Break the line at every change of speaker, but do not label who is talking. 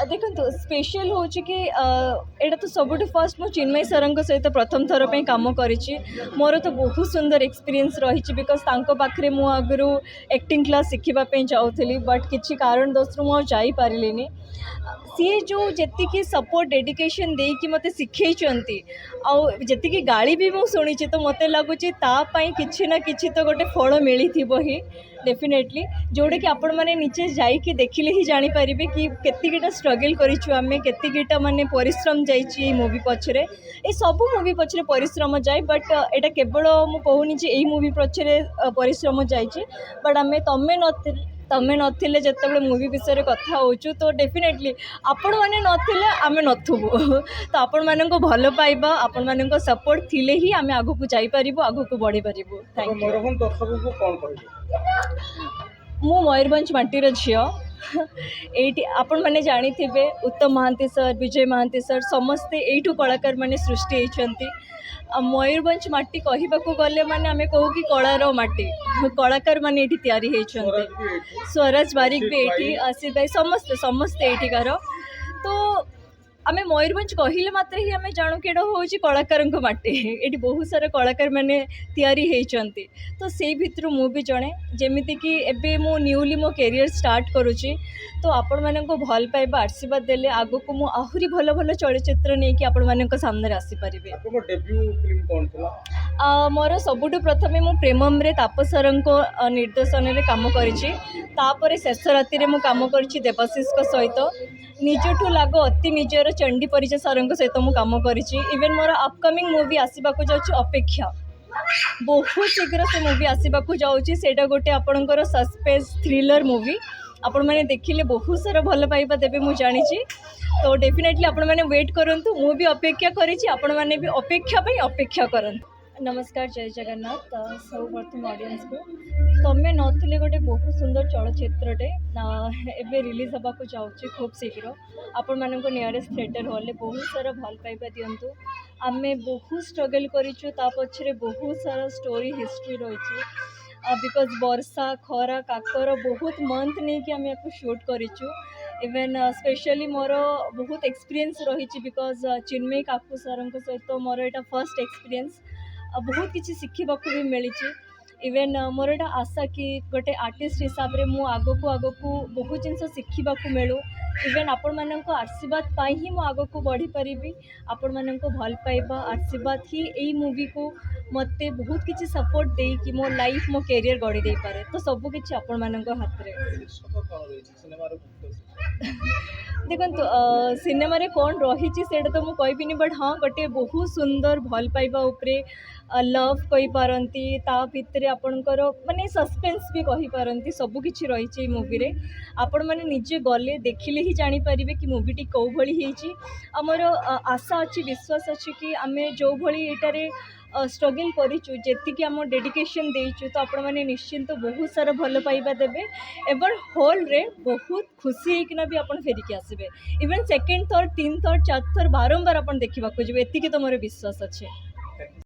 ଦେଖନ୍ତୁ ସ୍ପେଶାଲ୍ ହେଉଛି କି ଏଇଟା ତ ସବୁଠୁ ଫାର୍ଷ୍ଟ ମୁଁ ଚିନ୍ମୟ ସାର୍ଙ୍କ ସହିତ ପ୍ରଥମ ଥର ପାଇଁ କାମ କରିଛି। ମୋର ତ ବହୁତ ସୁନ୍ଦର ଏକ୍ସପିରିଏନ୍ସ ରହିଛି ବିକଜ୍ ତାଙ୍କ ପାଖରେ ମୁଁ ଆଗରୁ ଆକ୍ଟିଂ କ୍ଲାସ୍ ଶିଖିବା ପାଇଁ ଯାଉଥିଲି ବଟ୍ କିଛି କାରଣ ଦୋଷରୁ ମୁଁ ଆଉ ଯାଇପାରିଲିନି। ସିଏ ଯେଉଁ ଯେତିକି ସପୋର୍ଟ ଡେଡିକେସନ୍ ଦେଇକି ମୋତେ ଶିଖେଇଛନ୍ତି ଆଉ ଯେତିକି ଗାଳି ବି ମୁଁ ଶୁଣିଛି ତ ମୋତେ ଲାଗୁଛି ତା ପାଇଁ କିଛି ନା କିଛି ତ ଗୋଟେ ଫଳ ମିଳିଥିବ ହିଁ डेफिनेटली जोटा कि आपण मैंने नीचे जाइए देखिले ही जानीपारे कि केतिकीटा स्ट्रगल करिछु आमे केतिकीटा माने परिश्रम जाइए मूवी पछरे ये सब मूवी पछरे परिश्रम जाए बट एटा केवल मु कहूनी जे एई मूवी पछरे परिश्रम जाइए बट आमे तमें नथिले जेतेबेले मूवी विषय कथा होचु तो डेफिनेटली आपण माने नथिले आमे नथुबु तो आपण मानको भलो पाइबा आपण मानको सपोर्ट थिले ही आमे आगु को जाई परिबो आगु को बढ़ी परिबो। Thank you.
मयूरभंज दर्शक को कौन कहिबे
मु मयूरभंज माटीर झियो एटी आपण माने जानी थिबे उत्तम महांती सर विजय महांती सर समस्ते एठू कलाकार माने सृष्टि होइछंती। मयूरभंज माटी कहवाक गले माने आमे कहू कि कलार माटी कलाकार माने एठी तैयारी होइछंती। स्वराज बारिक भी एठी आसिफ भाई समस्ते समस्ते एठिकार तो आमे मयूरभंज कहले मात्र ही आमे जानू कि हूँ कलाकार माटी ये बहुत सारा कलाकार मैंने तैयारी होइछंती तो से भितर मु भी जड़े जमीती कि एबे मु न्यूली मो कैरियर स्टार्ट करुच्ची तो आपण मानक भल पाइबा आशीर्वाद देले आगो को मु आहुरी भल भल चलचित्र नहीं कि आपण मानक सामने आसीपारे। मोर सबुठु प्रथमे मु प्रेमम रे तापस सर निर्देशन रे काम करिछि तापर शेष राति रे मु काम करिछि देवाशीष को सहित निजठू लागो अति निजर चंडी परिचय सर सहित मु काम करिछि। इवेन मोर अपकमिंग मूवी आसवाक जाउछि अपेक्षा बहुत शीघ्र से मूवी आसवाक जाउछि सेटा गोटे आपणकर सस्पेंस थ्रिलर मूवी आपण मैंने देखिले बहुत सारा भल पाइबा देबे मु जानी तो डेफिनेटली आपण मैंने वेट करंतु मु भी अपेक्षा करिछि आपण माने भी अपेक्षा पई अपेक्षा करंतु। नमस्कार जय जगन्नाथ सब प्रथम ऑडियंस को तमें नथिले गोटे बहुत सुंदर चलचित्रटे एबे रिलीज होबाक जाउछि खूब शीघ्र आपण मानको नियरेस्ट थिएटर हॉल बहुत सारा भल पाइबा दियंतु। आमे बहुत स्ट्रगल करिछु ता पछरे बहुत सारा स्टोरी हिस्ट्री रहिछि बिकज वर्षा खरा काकर बहुत मंथ नहीं कि आमे याको शूट करिछु। इवेन स्पेशली मोर बहुत एक्सपीरियंस रही बिकज चिन्मय काकू सर सहित मोर एटा फर्स्ट एक्सपीरियंस बहुत किसी शिखा भी मिली। इवेन मोर एटा आशा कि गोटे आर्टिस्ट हिसाब से मु आगो को बहुत जिन शिखा मिलू इवेन आपण मानक आशीर्वाद पाई ही मु आगो को बढ़ी पारिबी आपण मानक भल पाइबा आशीर्वाद ही यही मूवी को मते बहुत किसी सपोर्ट दे कि मो लाइफ मो कैरियर गढ़ी दे पारे तो सब किसी आपण मानक हाथ रे। देखंतु सिनेमा रे कौन रही तो मुझे कहबिनी बट हाँ गोटे बहुत सुंदर भल पाइबा उपरे लव कही पारती ता भितर आपणकर माने सस्पेंस भी कही पारती सबकिछि रही मूवी रे आपण माने निजे गले देखिले ही जानी पारिबे कि मूवीटी कौ भली होईची। आमर आशा अच्छी विश्वास अच्छी कि आमे जो भली एटारे स्ट्रगल करिचु जेतिकी आम डेडिकेशन देइचु तो आपण माने निश्चिंत बहुत सारा भल पाइबा देबे एवं हॉल रे बहुत खुशी होकिना भी आपण फेरिकी आसबे इवन सेकेंड थर्ड तीन थर्ड चार थर बारंबार आपण देखा खोजे एतिकी तो मोर विश्वास अच्छे।